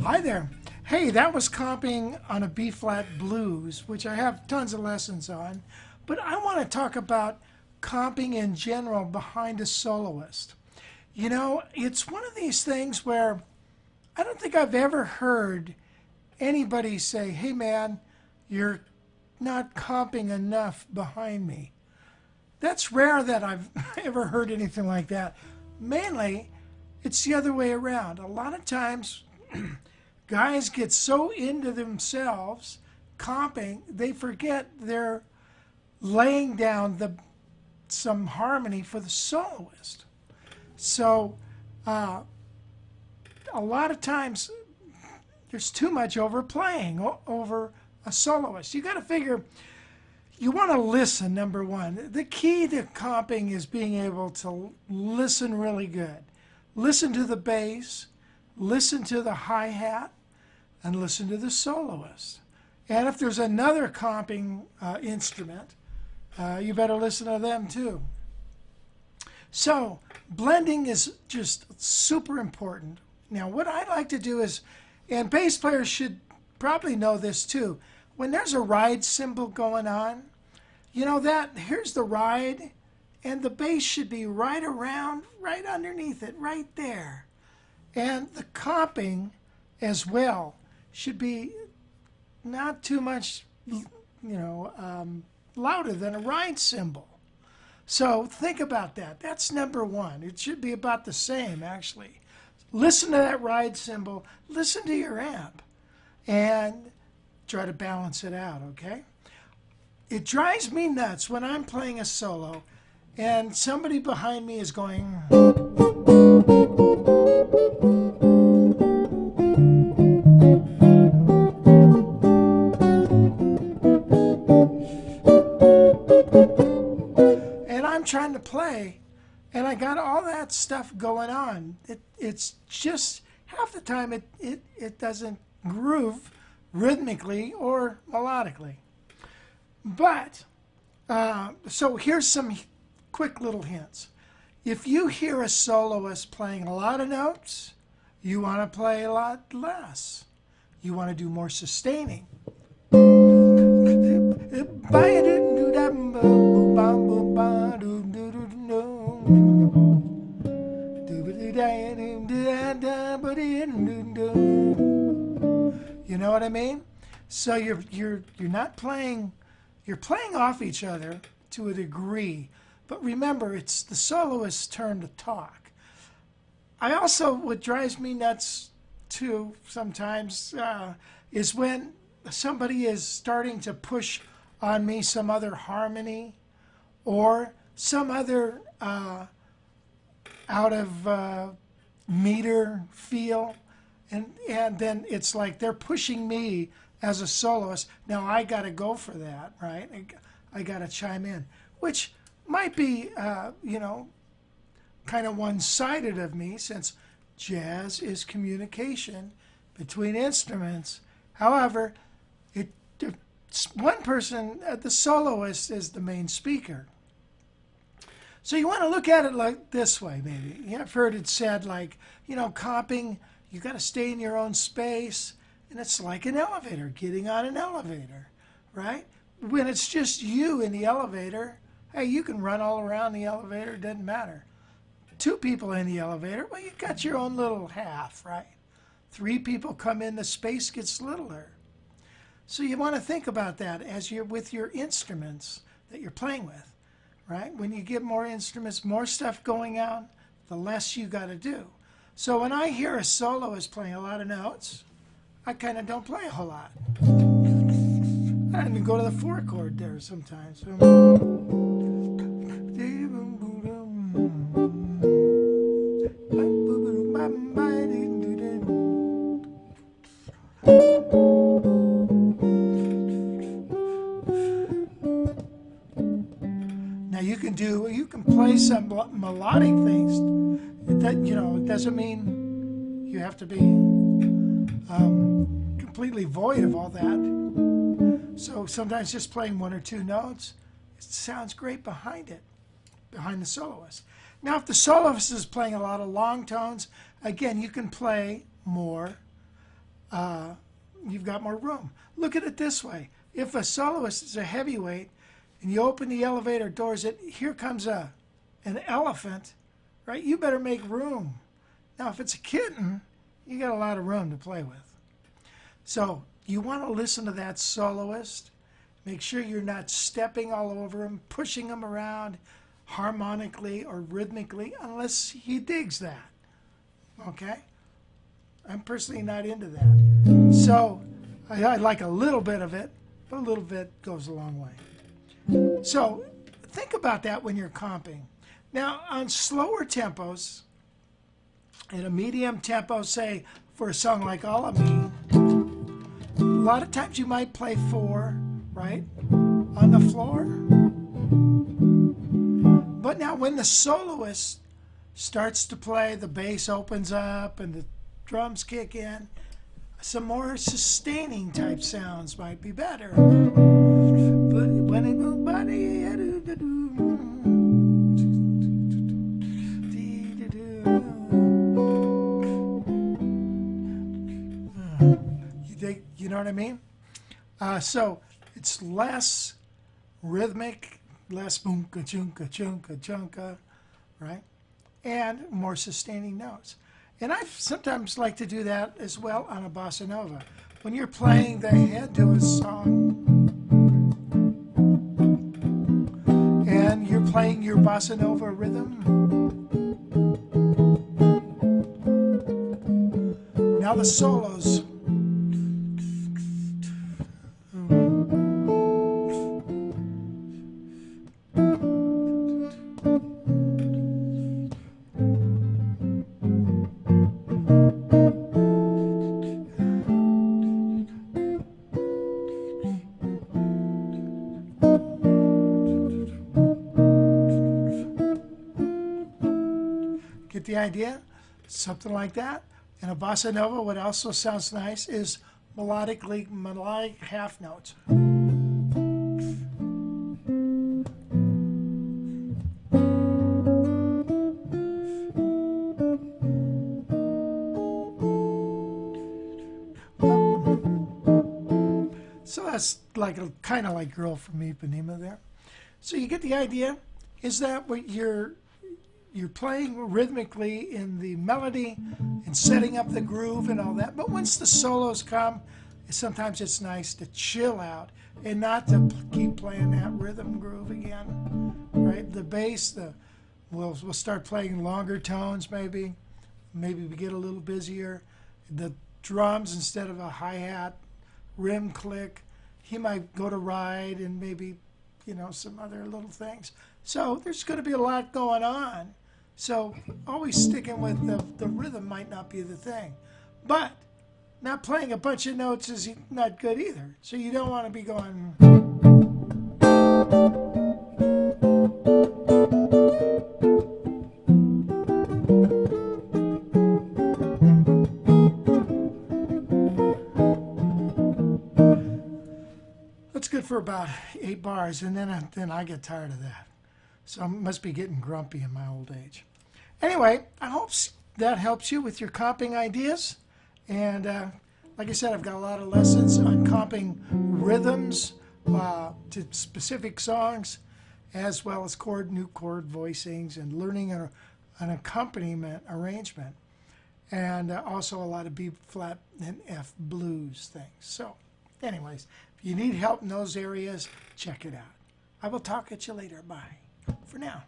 Hi there. Hey, that was comping on a B-flat blues, which I have tons of lessons on. But I want to talk about comping in general behind a soloist. You know, it's one of these things where I don't think I've ever heard anybody say, hey man, you're not comping enough behind me. That's rare that I've ever heard anything like that. Mainly, it's the other way around. A lot of times, guys get so into themselves comping, they forget they're laying down some harmony for the soloist. So, a lot of times, there's too much overplaying over a soloist. You got to figure, you want to listen, number one. The key to comping is being able to listen really good. Listen to the bass, listen to the hi-hat, and listen to the soloist. And if there's another comping instrument, you better listen to them too. So blending is just super important. Now what I like to do is, and bass players should probably know this too, when there's a ride cymbal going on, you know that, here's the ride, and the bass should be right around, right underneath it, right there. And the comping as well should be not too much, louder than a ride cymbal. So think about that. That's number one. It should be about the same, actually. Listen to that ride cymbal, listen to your amp, and try to balance it out, okay? It drives me nuts when I'm playing a solo and somebody behind me is going, and I'm trying to play, and I got all that stuff going on. It's just half the time it doesn't groove rhythmically or melodically. But, so here's some quick little hints. If you hear a soloist playing a lot of notes, you want to play a lot less. You want to do more sustaining. You know what I mean? So you're not playing, you're playing off each other to a degree, but remember, it's the soloist's turn to talk. I also, what drives me nuts too sometimes is when somebody is starting to push on me some other harmony or some other out of meter feel, and then it's like they're pushing me as a soloist. Now I got to go for that, right? I got to chime in, which might be, kind of one-sided of me, since jazz is communication between instruments. However, one person, the soloist, is the main speaker. So you want to look at it like this way, maybe. I've heard it said like, comping, you got to stay in your own space, and it's like an elevator, getting on an elevator, right? When it's just you in the elevator, hey, you can run all around the elevator, it doesn't matter. Two people in the elevator, well, you got your own little half, right? Three people come in, the space gets littler. So you want to think about that as you're with your instruments that you're playing with, right? When you get more instruments, more stuff going on, the less you got to do. So when I hear a soloist playing a lot of notes, I kind of don't play a whole lot. I even go to the 4 chord there sometimes. Now you can play some melodic things. That, it doesn't mean you have to be completely void of all that. So sometimes just playing 1 or 2 notes, it sounds great behind it, behind the soloist. Now if the soloist is playing a lot of long tones, again, you can play more. You've got more room. Look at it this way. If a soloist is a heavyweight and you open the elevator doors, here comes an elephant, right? You better make room. Now if it's a kitten, you got a lot of room to play with. So you want to listen to that soloist. Make sure you're not stepping all over him, pushing him around harmonically or rhythmically, unless he digs that. Okay? I'm personally not into that. So I like a little bit of it, but a little bit goes a long way. So think about that when you're comping. Now on slower tempos, in a medium tempo, say for a song like All of Me, a lot of times you might play 4, right, on the floor. But now when the soloist starts to play, the bass opens up and the drums kick in, some more sustaining type sounds might be better. But when you know what I mean? So it's less rhythmic, less boomka chunka chunka chunka, right? And more sustaining notes. And I sometimes like to do that as well on a bossa nova. When you're playing the head to a song and you're playing your bossa nova rhythm, now the solos. Get the idea? Something like that. And a bossa nova, what also sounds nice is melodic half notes. So that's like kind of like Girl from Ipanema there. So you get the idea? Is that what you're playing rhythmically in the melody and setting up the groove and all that. But once the solos come, sometimes it's nice to chill out and not to keep playing that rhythm groove again, right? The bass, we'll start playing longer tones maybe. Maybe we get a little busier. The drums, instead of a hi-hat, rim click, he might go to ride and maybe, some other little things. So there's going to be a lot going on. So always sticking with the rhythm might not be the thing. But not playing a bunch of notes is not good either. So you don't want to be going... That's good for about 8 bars, and then I get tired of that. So I must be getting grumpy in my old age. Anyway, I hope that helps you with your comping ideas. And like I said, I've got a lot of lessons on comping rhythms to specific songs, as well as new chord voicings and learning an accompaniment arrangement. And also a lot of B flat and F blues things. So anyways, if you need help in those areas, check it out. I will talk at you later. Bye. For now.